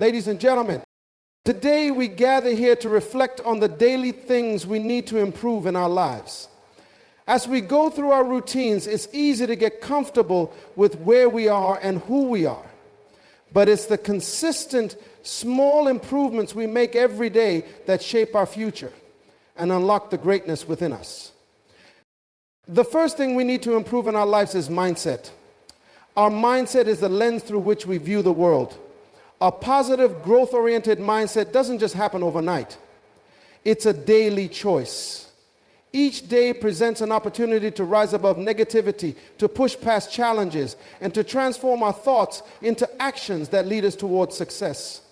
Ladies and gentlemen, today we gather here to reflect on the daily things we need to improve in our lives. As we go through our routines, it's easy to get comfortable with where we are and who we are. But it's the consistent, small improvements we make every day that shape our future and unlock the greatness within us. The first thing we need to improve in our lives is mindset. Our mindset is the lens through which we view the world. A positive, growth-oriented mindset doesn't just happen overnight. It's a daily choice. Each day presents an opportunity to rise above negativity, to push past challenges, and to transform our thoughts into actions that lead us towards success.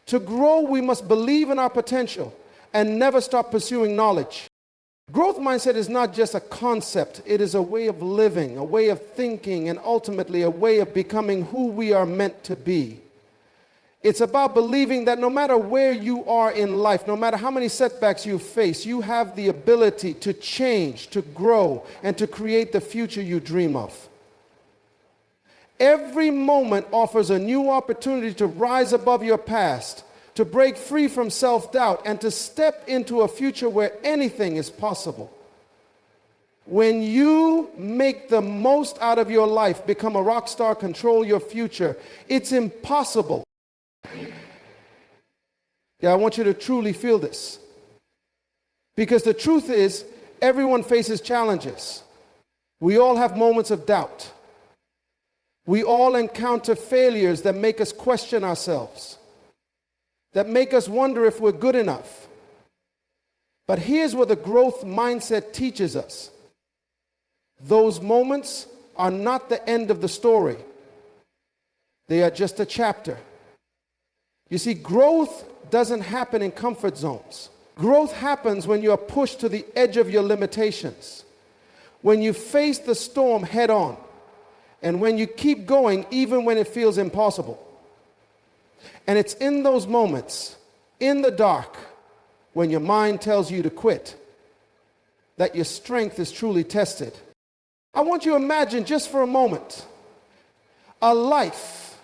To grow, we must believe in our potential and never stop pursuing knowledge. Growth mindset is not just a concept, it is a way of living, a way of thinking, and ultimately a way of becoming who we are meant to be. It's about believing that no matter where you are in life, no matter how many setbacks you face, you have the ability to change, to grow, and to create the future you dream of. Every moment offers a new opportunity to rise above your past, to break free from self-doubt, and to step into a future where anything is possible. When you make the most out of your life, become a rock star, control your future, it's impossible. Yeah, I want you to truly feel this. Because the truth is, everyone faces challenges. We all have moments of doubt. We all encounter failures that make us question ourselves, that make us wonder if we're good enough. But here's what the growth mindset teaches us. Those moments are not the end of the story. They are just a chapter. You see, growth doesn't happen in comfort zones. Growth happens when you are pushed to the edge of your limitations, when you face the storm head on, and when you keep going even when it feels impossible. And it's in those moments, in the dark, when your mind tells you to quit, that your strength is truly tested. I want you to imagine just for a moment a life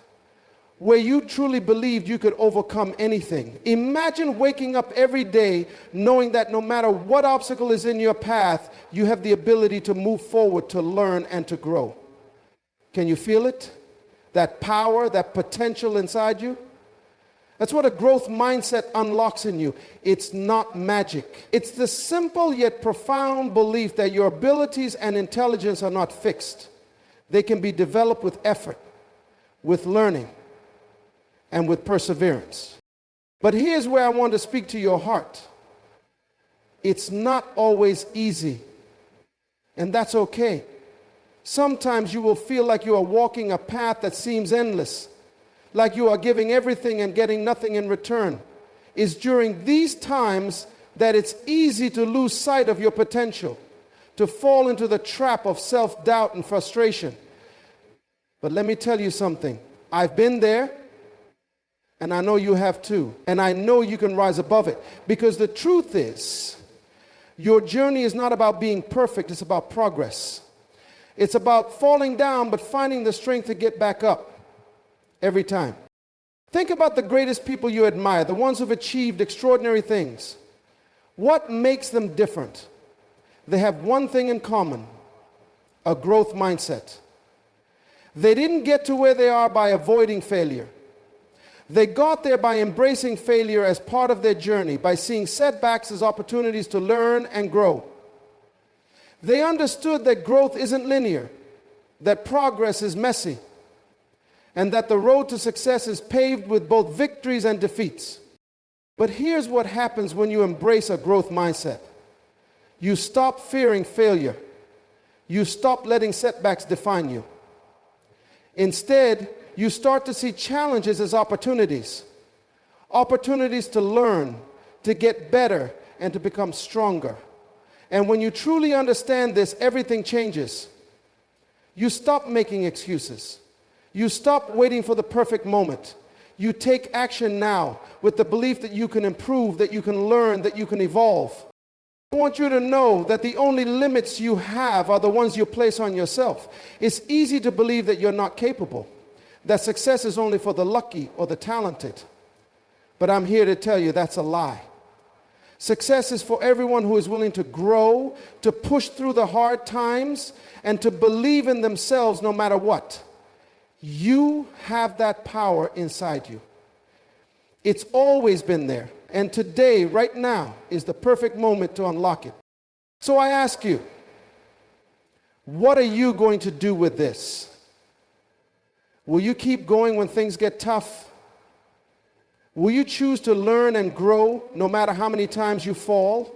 where you truly believed you could overcome anything. Imagine waking up every day knowing that no matter what obstacle is in your path, you have the ability to move forward, to learn, and to grow. Can you feel it? That power, that potential inside you? That's what a growth mindset unlocks in you. It's not magic. It's the simple yet profound belief that your abilities and intelligence are not fixed. They can be developed with effort, with learning, and with perseverance. But here's where I want to speak to your heart. It's not always easy, and that's okay. Sometimes you will feel like you are walking a path that seems endless, like you are giving everything and getting nothing in return. It's during these times that it's easy to lose sight of your potential, to fall into the trap of self-doubt and frustration. But let me tell you something. I've been there, and I know you have too. And I know you can rise above it. Because the truth is, your journey is not about being perfect, it's about progress. It's about falling down, but finding the strength to get back up. Every time. Think about the greatest people you admire, the ones who've achieved extraordinary things. What makes them different? They have one thing in common: a growth mindset. They didn't get to where they are by avoiding failure. They got there by embracing failure as part of their journey, by seeing setbacks as opportunities to learn and grow. They understood that growth isn't linear, that progress is messy, and that the road to success is paved with both victories and defeats. But here's what happens when you embrace a growth mindset. You stop fearing failure. You stop letting setbacks define you. Instead, you start to see challenges as opportunities. Opportunities to learn, to get better, and to become stronger. And when you truly understand this, everything changes. You stop making excuses. You stop waiting for the perfect moment. You take action now with the belief that you can improve, that you can learn, that you can evolve. I want you to know that the only limits you have are the ones you place on yourself. It's easy to believe that you're not capable, that success is only for the lucky or the talented. But I'm here to tell you that's a lie. Success is for everyone who is willing to grow, to push through the hard times, and to believe in themselves no matter what. You have that power inside you. It's always been there. And today, right now, is the perfect moment to unlock it. So I ask you, what are you going to do with this? Will you keep going when things get tough? Will you choose to learn and grow no matter how many times you fall?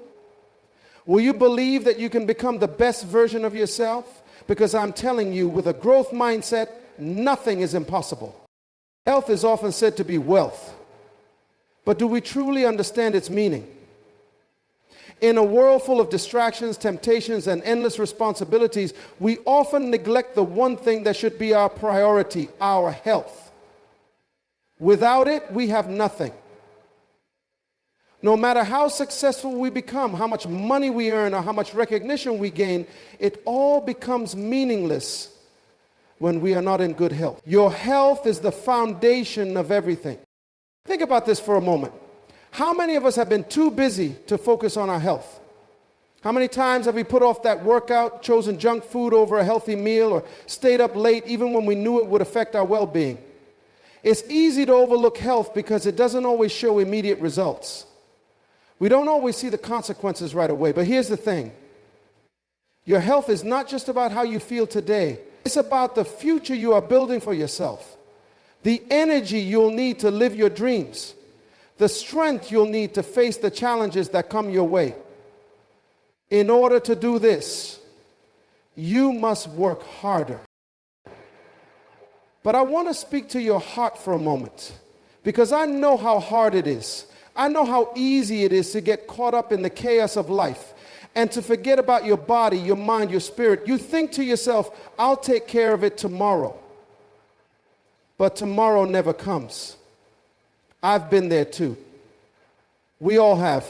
Will you believe that you can become the best version of yourself? Because I'm telling you, with a growth mindset, nothing is impossible. Health is often said to be wealth. But do we truly understand its meaning? In a world full of distractions, temptations, and endless responsibilities, we often neglect the one thing that should be our priority, our health. Without it, we have nothing. No matter how successful we become, how much money we earn, or how much recognition we gain, it all becomes meaningless when we are not in good health. Your health is the foundation of everything. Think about this for a moment. How many of us have been too busy to focus on our health? How many times have we put off that workout, chosen junk food over a healthy meal, or stayed up late even when we knew it would affect our well-being? It's easy to overlook health because it doesn't always show immediate results. We don't always see the consequences right away, but here's the thing. Your health is not just about how you feel today. It's about the future you are building for yourself. The energy you'll need to live your dreams. The strength you'll need to face the challenges that come your way. In order to do this, you must work harder. But I want to speak to your heart for a moment, because I know how hard it is. I know how easy it is to get caught up in the chaos of life and to forget about your body, your mind, your spirit. You think to yourself, I'll take care of it tomorrow. But tomorrow never comes. I've been there too. We all have.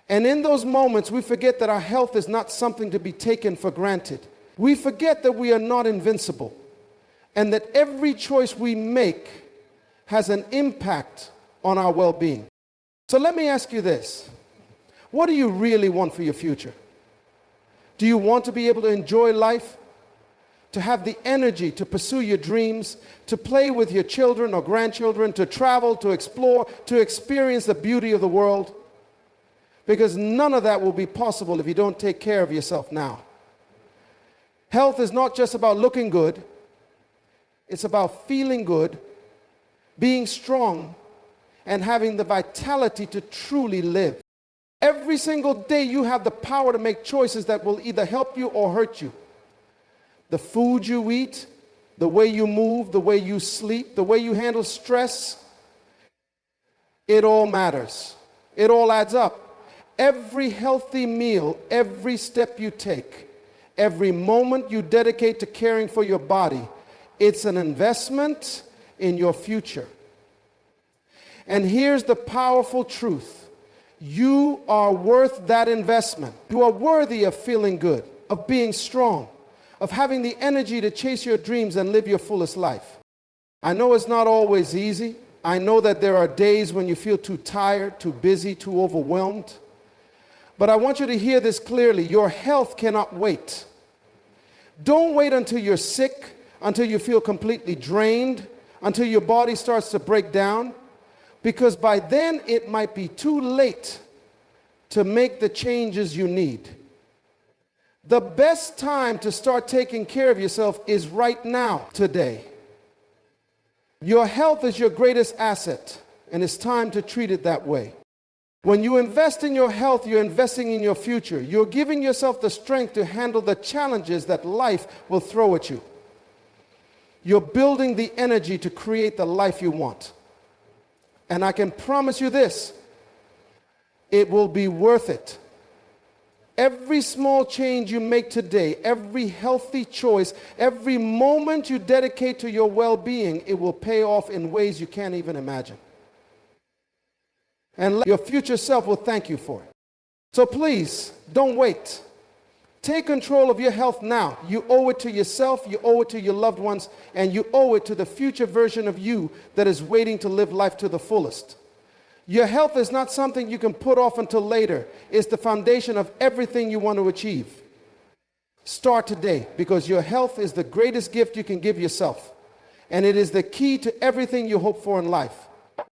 And in those moments, we forget that our health is not something to be taken for granted. We forget that we are not invincible, and that every choice we make has an impact on our well-being. So let me ask you this. What do you really want for your future? Do you want to be able to enjoy life? To have the energy to pursue your dreams, to play with your children or grandchildren, to travel, to explore, to experience the beauty of the world? Because none of that will be possible if you don't take care of yourself now. Health is not just about looking good. It's about feeling good, being strong, and having the vitality to truly live. Every single day you have the power to make choices that will either help you or hurt you. The food you eat, the way you move, the way you sleep, the way you handle stress, it all matters. It all adds up. Every healthy meal, every step you take, every moment you dedicate to caring for your body, it's an investment in your future. And here's the powerful truth. You are worth that investment. You are worthy of feeling good, of being strong, of having the energy to chase your dreams and live your fullest life. I know it's not always easy. I know that there are days when you feel too tired, too busy, too overwhelmed. But I want you to hear this clearly. Your health cannot wait. Don't wait until you're sick, until you feel completely drained, until your body starts to break down, because by then it might be too late to make the changes you need. The best time to start taking care of yourself is right now, today. Your health is your greatest asset, and it's time to treat it that way. When you invest in your health, you're investing in your future. You're giving yourself the strength to handle the challenges that life will throw at you. You're building the energy to create the life you want. And I can promise you this, it will be worth it. Every small change you make today, every healthy choice, every moment you dedicate to your well-being, it will pay off in ways you can't even imagine. And your future self will thank you for it. So please, don't wait. Take control of your health now. You owe it to yourself, you owe it to your loved ones, and you owe it to the future version of you that is waiting to live life to the fullest. Your health is not something you can put off until later. It's the foundation of everything you want to achieve. Start today, because your health is the greatest gift you can give yourself, and it is the key to everything you hope for in life.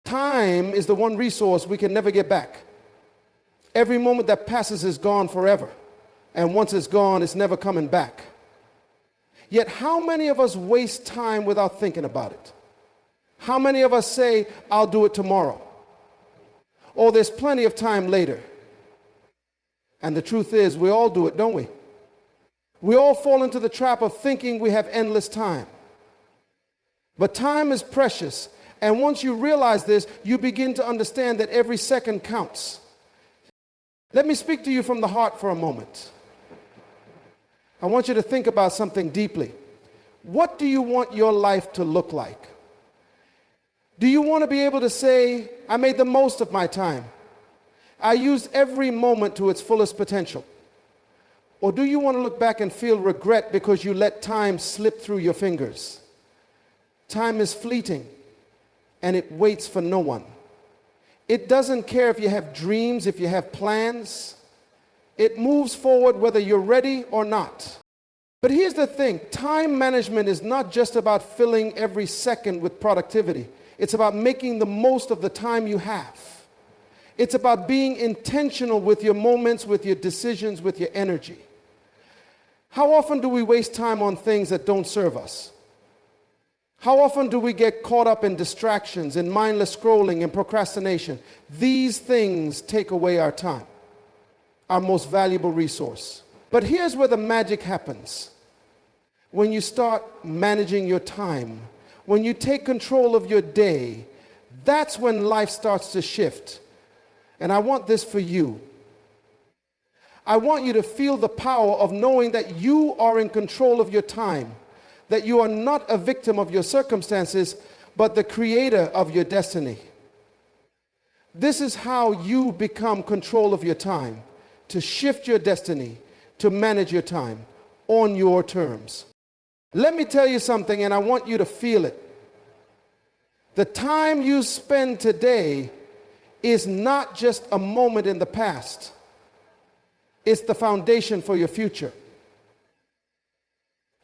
Time is the one resource we can never get back. Every moment that passes is gone forever. And once it's gone, it's never coming back. Yet how many of us waste time without thinking about it? How many of us say, I'll do it tomorrow? Or there's plenty of time later. And the truth is, we all do it, don't we? We all fall into the trap of thinking we have endless time. But time is precious. And once you realize this, you begin to understand that every second counts. Let me speak to you from the heart for a moment. I want you to think about something deeply. What do you want your life to look like? Do you want to be able to say, I made the most of my time? I used every moment to its fullest potential? Or do you want to look back and feel regret because you let time slip through your fingers? Time is fleeting, and it waits for no one. It doesn't care if you have dreams, if you have plans. It moves forward whether you're ready or not. But here's the thing, time management is not just about filling every second with productivity. It's about making the most of the time you have. It's about being intentional with your moments, with your decisions, with your energy. How often do we waste time on things that don't serve us? How often do we get caught up in distractions, in mindless scrolling, and procrastination? These things take away our time, our most valuable resource. But here's where the magic happens. When you start managing your time, when you take control of your day, that's when life starts to shift. And I want this for you. I want you to feel the power of knowing that you are in control of your time, that you are not a victim of your circumstances, but the creator of your destiny. This is how you become control of your time, to shift your destiny, to manage your time on your terms. Let me tell you something, and I want you to feel it. The time you spend today is not just a moment in the past. It's the foundation for your future.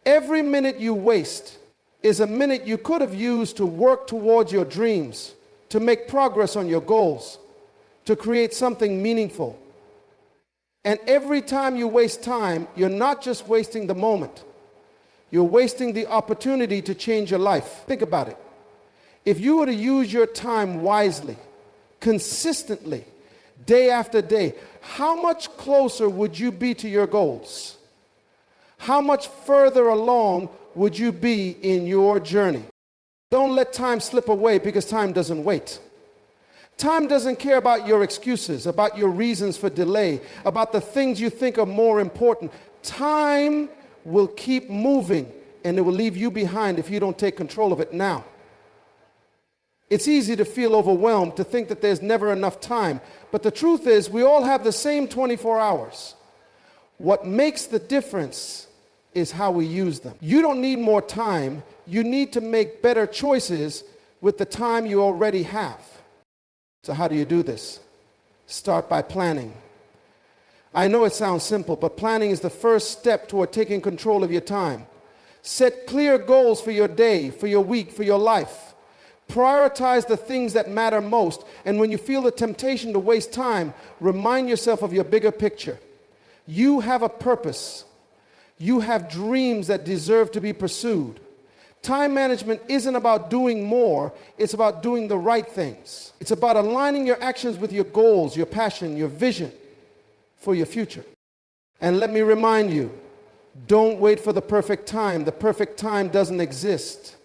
Every minute you waste is a minute you could have used to work towards your dreams, to make progress on your goals, to create something meaningful. And every time you waste time, you're not just wasting the moment. You're wasting the opportunity to change your life. Think about it. If you were to use your time wisely, consistently, day after day, how much closer would you be to your goals? How much further along would you be in your journey? Don't let time slip away, because time doesn't wait. Time doesn't care about your excuses, about your reasons for delay, about the things you think are more important. Time will keep moving, and it will leave you behind if you don't take control of it now. It's easy to feel overwhelmed, to think that there's never enough time. But the truth is, we all have the same 24 hours. What makes the difference is how we use them. You don't need more time. You need to make better choices with the time you already have. So how do you do this? Start by planning. I know it sounds simple, but planning is the first step toward taking control of your time. Set clear goals for your day, for your week, for your life. Prioritize the things that matter most. And when you feel the temptation to waste time, remind yourself of your bigger picture. You have a purpose. You have dreams that deserve to be pursued. Time management isn't about doing more. It's about doing the right things. It's about aligning your actions with your goals, your passion, your vision for your future. And let me remind you, don't wait for the perfect time. The perfect time doesn't exist.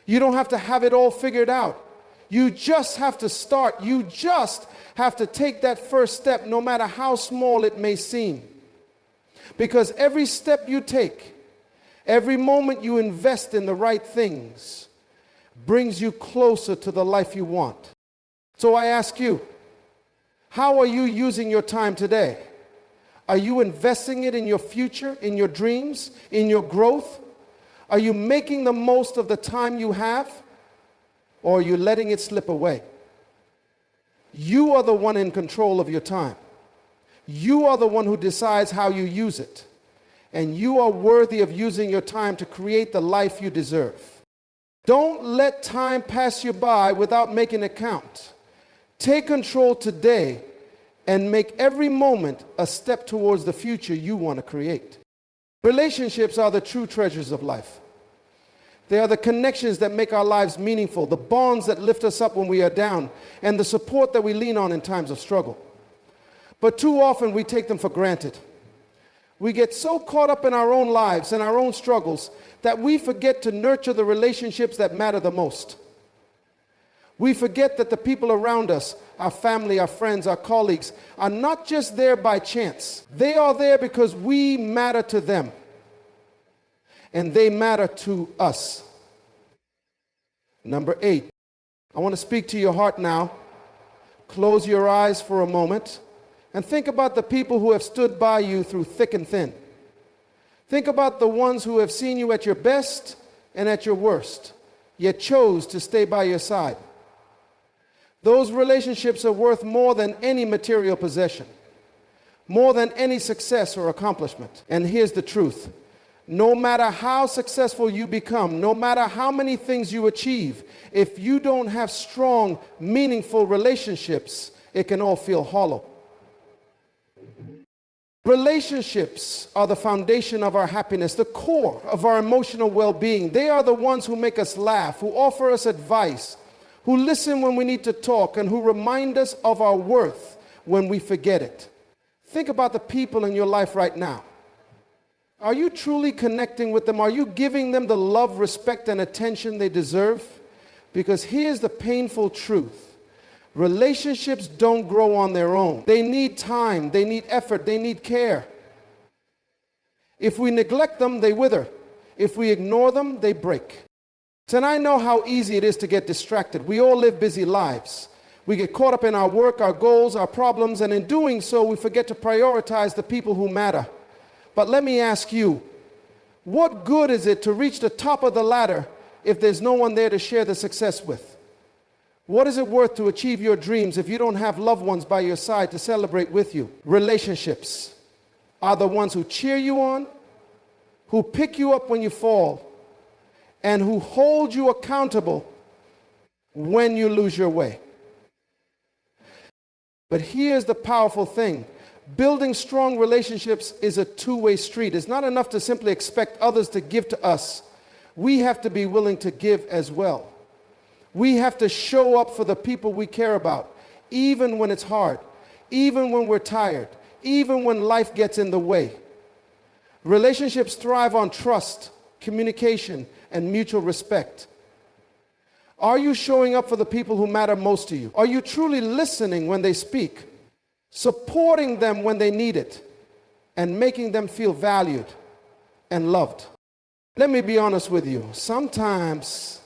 You don't have to have it all figured out. You just have to start. You just have to take that first step, no matter how small it may seem. Because every step you take, every moment you invest in the right things, brings you closer to the life you want. So I ask you, how are you using your time today? Are you investing it in your future, in your dreams, in your growth? Are you making the most of the time you have? Or are you letting it slip away? You are the one in control of your time. You are the one who decides how you use it. And you are worthy of using your time to create the life you deserve. Don't let time pass you by without making it count. Take control today and make every moment a step towards the future you want to create. Relationships are the true treasures of life. They are the connections that make our lives meaningful, the bonds that lift us up when we are down, and the support that we lean on in times of struggle. But too often we take them for granted. We get so caught up in our own lives and our own struggles that we forget to nurture the relationships that matter the most. We forget that the people around us, our family, our friends, our colleagues, are not just there by chance. They are there because we matter to them, and they matter to us. Number 8, I want to speak to your heart now. Close your eyes for a moment and think about the people who have stood by you through thick and thin. Think about the ones who have seen you at your best and at your worst, yet chose to stay by your side. Those relationships are worth more than any material possession, more than any success or accomplishment. And here's the truth. No matter how successful you become, no matter how many things you achieve, if you don't have strong, meaningful relationships, it can all feel hollow. Relationships are the foundation of our happiness, the core of our emotional well-being. They are the ones who make us laugh, who offer us advice, who listen when we need to talk, and who remind us of our worth when we forget it. Think about the people in your life right now. Are you truly connecting with them? Are you giving them the love, respect, and attention they deserve? Because here's the painful truth. Relationships don't grow on their own. They need time, they need effort, they need care. If we neglect them, they wither. If we ignore them, they break. And I know how easy it is to get distracted. We all live busy lives. We get caught up in our work, our goals, our problems, and in doing so, we forget to prioritize the people who matter. But let me ask you, what good is it to reach the top of the ladder if there's no one there to share the success with? What is it worth to achieve your dreams if you don't have loved ones by your side to celebrate with you? Relationships are the ones who cheer you on, who pick you up when you fall, and who hold you accountable when you lose your way. But here's the powerful thing. Building strong relationships is a two-way street. It's not enough to simply expect others to give to us. We have to be willing to give as well. We have to show up for the people we care about, even when it's hard, even when we're tired, even when life gets in the way. Relationships thrive on trust, communication, and mutual respect. Are you showing up for the people who matter most to you? Are you truly listening when they speak, supporting them when they need it, and making them feel valued and loved? Let me be honest with you. Sometimes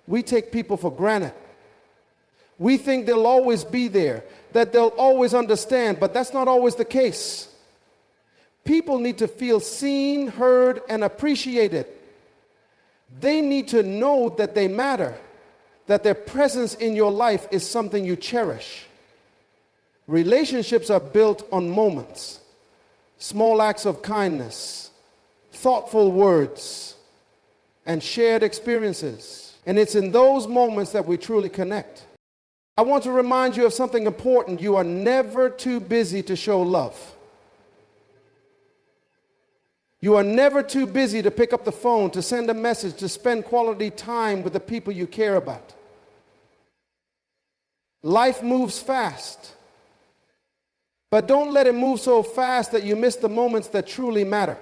we take people for granted. We think they'll always be there, that they'll always understand, but that's not always the case. People need to feel seen, heard, and appreciated. They need to know that they matter, that their presence in your life is something you cherish. Relationships are built on moments, small acts of kindness, thoughtful words, and shared experiences. And it's in those moments that we truly connect. I want to remind you of something important. You are never too busy to show love. You are never too busy to pick up the phone, to send a message, to spend quality time with the people you care about. Life moves fast, but don't let it move so fast that you miss the moments that truly matter.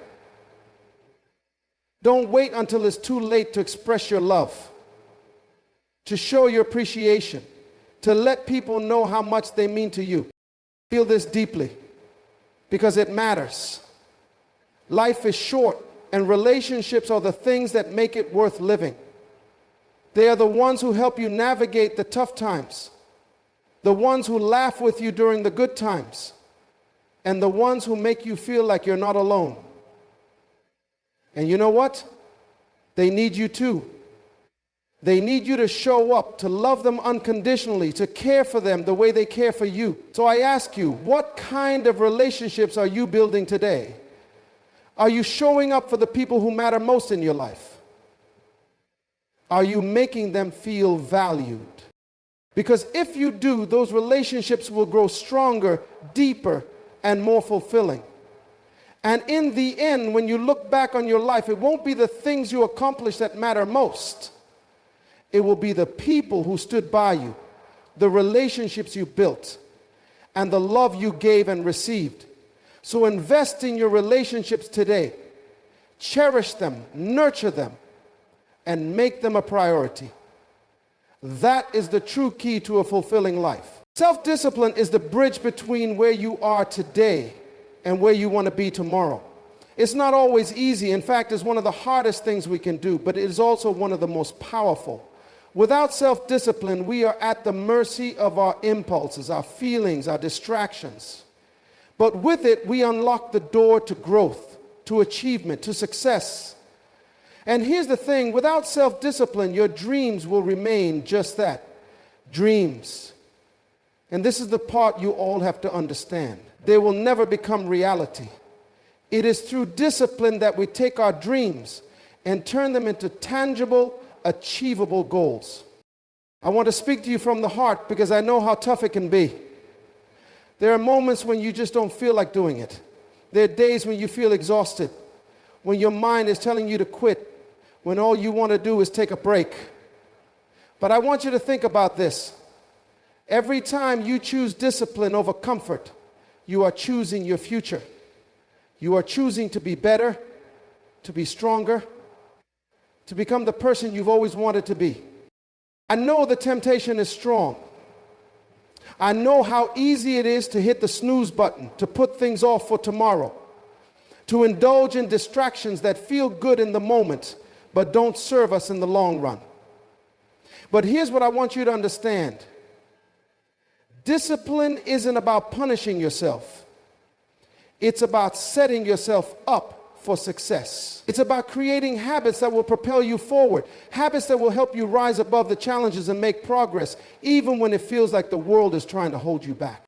Don't wait until it's too late to express your love, to show your appreciation, to let people know how much they mean to you. Feel this deeply, because it matters. Life is short, and relationships are the things that make it worth living. They are the ones who help you navigate the tough times, the ones who laugh with you during the good times, and the ones who make you feel like you're not alone. And you know what? They need you too. They need you to show up, to love them unconditionally, to care for them the way they care for you. So I ask you, what kind of relationships are you building today? Are you showing up for the people who matter most in your life? Are you making them feel valued? Because if you do, those relationships will grow stronger, deeper, and more fulfilling. And in the end, when you look back on your life, it won't be the things you accomplish that matter most. It will be the people who stood by you, the relationships you built, and the love you gave and received. So invest in your relationships today. Cherish them, nurture them, and make them a priority. That is the true key to a fulfilling life. Self-discipline is the bridge between where you are today and where you want to be tomorrow. It's not always easy. In fact, it's one of the hardest things we can do, but it is also one of the most powerful. Without self-discipline, we are at the mercy of our impulses, our feelings, our distractions. But with it, we unlock the door to growth, to achievement, to success. And here's the thing, without self-discipline, your dreams will remain just that, dreams. And this is the part you all have to understand. They will never become reality. It is through discipline that we take our dreams and turn them into tangible, achievable goals. I want to speak to you from the heart because I know how tough it can be. There are moments when you just don't feel like doing it. There are days when you feel exhausted, when your mind is telling you to quit, when all you want to do is take a break. But I want you to think about this. Every time you choose discipline over comfort, you are choosing your future. You are choosing to be better, to be stronger, to become the person you've always wanted to be. I know the temptation is strong. I know how easy it is to hit the snooze button, to put things off for tomorrow, to indulge in distractions that feel good in the moment, but don't serve us in the long run. But here's what I want you to understand. Discipline isn't about punishing yourself. It's about setting yourself up for success. It's about creating habits that will propel you forward, habits that will help you rise above the challenges and make progress, even when it feels like the world is trying to hold you back.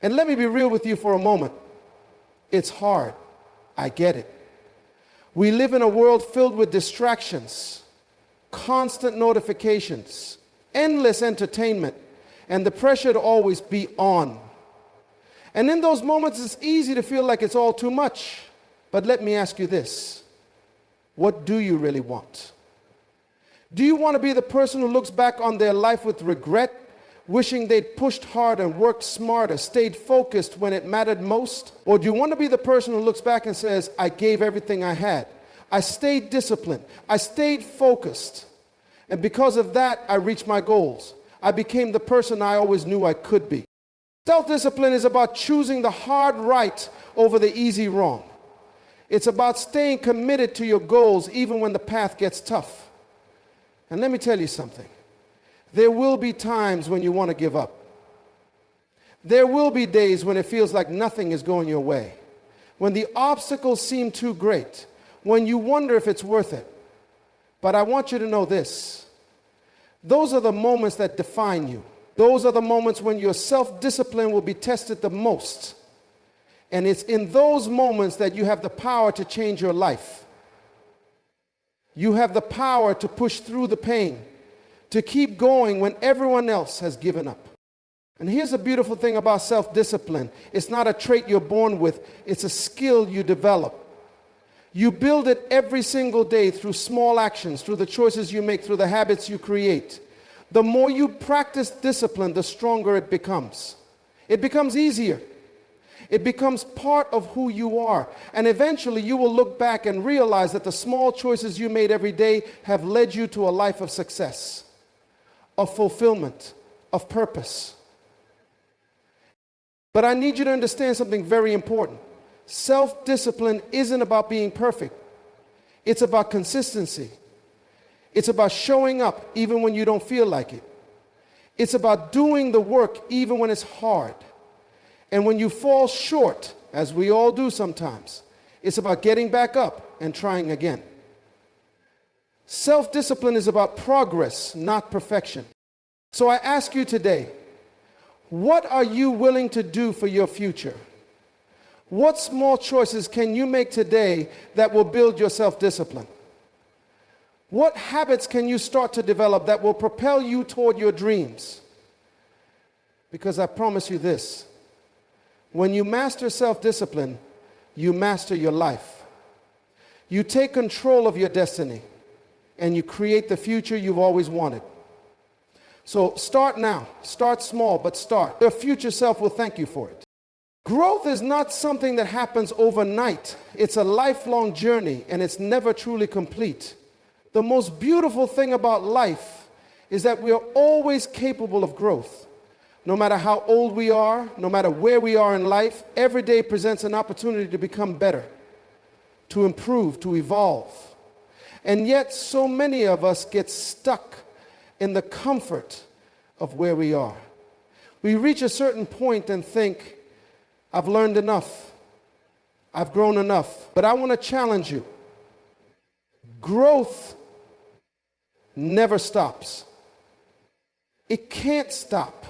And let me be real with you for a moment. It's hard. I get it. We live in a world filled with distractions, constant notifications, endless entertainment, and the pressure to always be on. And in those moments, it's easy to feel like it's all too much. But let me ask you this. What do you really want? Do you want to be the person who looks back on their life with regret, wishing they'd pushed harder and worked smarter, stayed focused when it mattered most? Or do you want to be the person who looks back and says, I gave everything I had. I stayed disciplined. I stayed focused. And because of that, I reached my goals. I became the person I always knew I could be. Self-discipline is about choosing the hard right over the easy wrong. It's about staying committed to your goals even when the path gets tough. And let me tell you something. There will be times when you want to give up. There will be days when it feels like nothing is going your way, when the obstacles seem too great, when you wonder if it's worth it. But I want you to know this. Those are the moments that define you. Those are the moments when your self-discipline will be tested the most. And it's in those moments that you have the power to change your life. You have the power to push through the pain, to keep going when everyone else has given up. And here's the beautiful thing about self-discipline. It's not a trait you're born with. It's a skill you develop. You build it every single day through small actions, through the choices you make, through the habits you create. The more you practice discipline, the stronger it becomes. It becomes easier. It becomes part of who you are. And eventually you will look back and realize that the small choices you made every day have led you to a life of success, of fulfillment, of purpose. But I need you to understand something very important. Self-discipline isn't about being perfect. It's about consistency. It's about showing up even when you don't feel like it. It's about doing the work even when it's hard. And when you fall short, as we all do sometimes. It's about getting back up and trying again. Self-discipline is about progress, not perfection. So I ask you today, what are you willing to do for your future? What small choices can you make today that will build your self-discipline? What habits can you start to develop that will propel you toward your dreams? Because I promise you this, when you master self-discipline, you master your life. You take control of your destiny, and you create the future you've always wanted. So start now. Start small, but start. Your future self will thank you for it. Growth is not something that happens overnight. It's a lifelong journey, and it's never truly complete. The most beautiful thing about life is that we are always capable of growth. No matter how old we are, no matter where we are in life, every day presents an opportunity to become better, to improve, to evolve. And yet, so many of us get stuck in the comfort of where we are. We reach a certain point and think, I've learned enough. I've grown enough. But I want to challenge you. Growth never stops. It can't stop.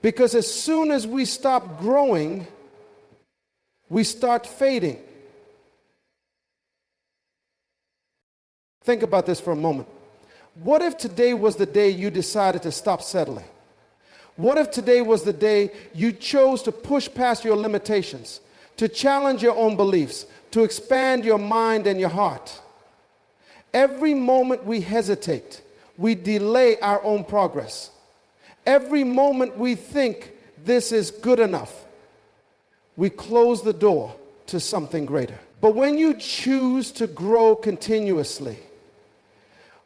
Because as soon as we stop growing, we start fading. Think about this for a moment. What if today was the day you decided to stop settling? What if today was the day you chose to push past your limitations, to challenge your own beliefs, to expand your mind and your heart? Every moment we hesitate, we delay our own progress. Every moment we think this is good enough, we close the door to something greater. But when you choose to grow continuously,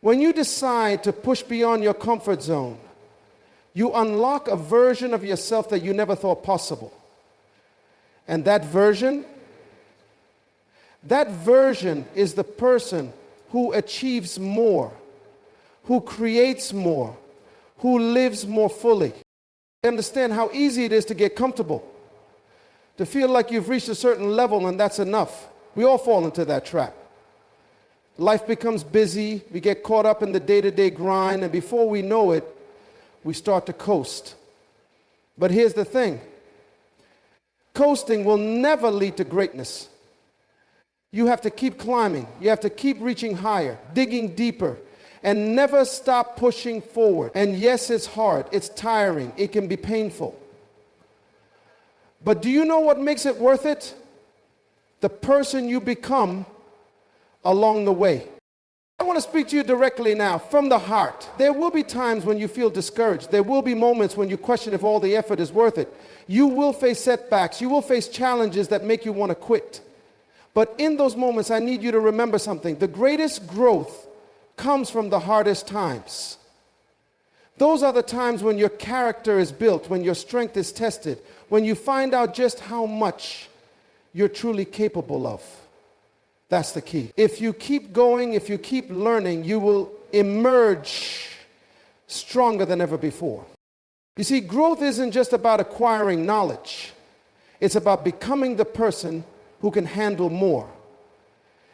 when you decide to push beyond your comfort zone, you unlock a version of yourself that you never thought possible. And that version is the person who achieves more, who creates more, who lives more fully. Understand how easy it is to get comfortable, to feel like you've reached a certain level and that's enough. We all fall into that trap. Life becomes busy, we get caught up in the day-to-day grind, and before we know it, we start to coast. But here's the thing. Coasting will never lead to greatness. You have to keep climbing. You have to keep reaching higher, digging deeper, and never stop pushing forward. And yes, it's hard. It's tiring. It can be painful. But do you know what makes it worth it? The person you become along the way. I want to speak to you directly now from the heart. There will be times when you feel discouraged. There will be moments when you question if all the effort is worth it. You will face setbacks. You will face challenges that make you want to quit. But in those moments, I need you to remember something. The greatest growth comes from the hardest times. Those are the times when your character is built, when your strength is tested, when you find out just how much you're truly capable of. That's the key. If you keep going, if you keep learning, you will emerge stronger than ever before. You see, growth isn't just about acquiring knowledge. It's about becoming the person who can handle more.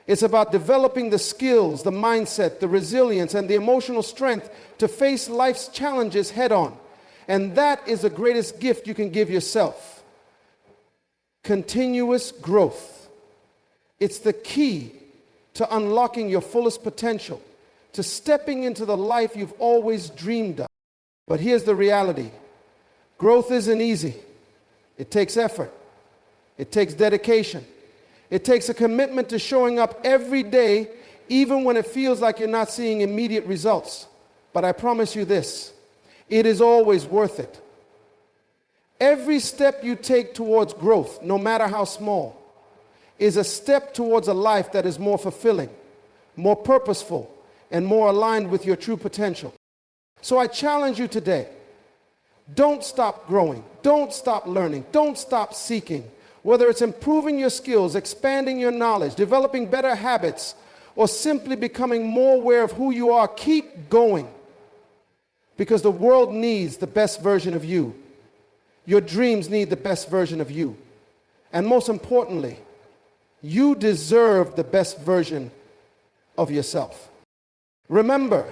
It's about developing the skills, the mindset, the resilience, and the emotional strength to face life's challenges head on. And that is the greatest gift you can give yourself. Continuous growth. It's the key to unlocking your fullest potential, to stepping into the life you've always dreamed of. But here's the reality. Growth isn't easy. It takes effort. It takes dedication. It takes a commitment to showing up every day, even when it feels like you're not seeing immediate results. But I promise you this, it is always worth it. Every step you take towards growth, no matter how small, is a step towards a life that is more fulfilling, more purposeful, and more aligned with your true potential. So I challenge you today, don't stop growing, don't stop learning, don't stop seeking. Whether it's improving your skills, expanding your knowledge, developing better habits, or simply becoming more aware of who you are, keep going. Because the world needs the best version of you. Your dreams need the best version of you. And most importantly, you deserve the best version of yourself. Remember,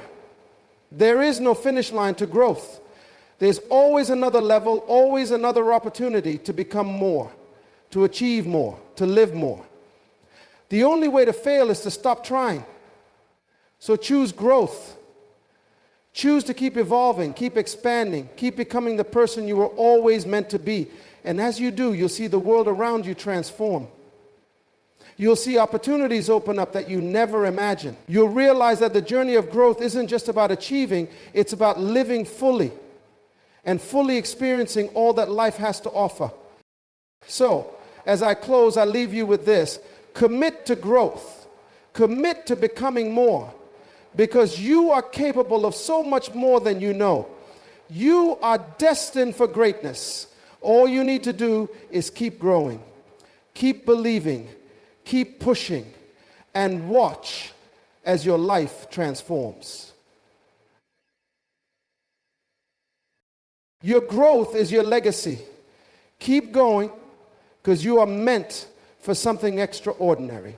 there is no finish line to growth. There's always another level, always another opportunity to become more, to achieve more, to live more. The only way to fail is to stop trying. So choose growth. Choose to keep evolving, keep expanding, keep becoming the person you were always meant to be. And as you do, you'll see the world around you transform. You'll see opportunities open up that you never imagined. You'll realize that the journey of growth isn't just about achieving, it's about living fully and fully experiencing all that life has to offer. So, as I close, I leave you with this. Commit to growth. Commit to becoming more, because you are capable of so much more than you know. You are destined for greatness. All you need to do is keep growing, keep believing, keep pushing, and watch as your life transforms. Your growth is your legacy. Keep going, because you are meant for something extraordinary.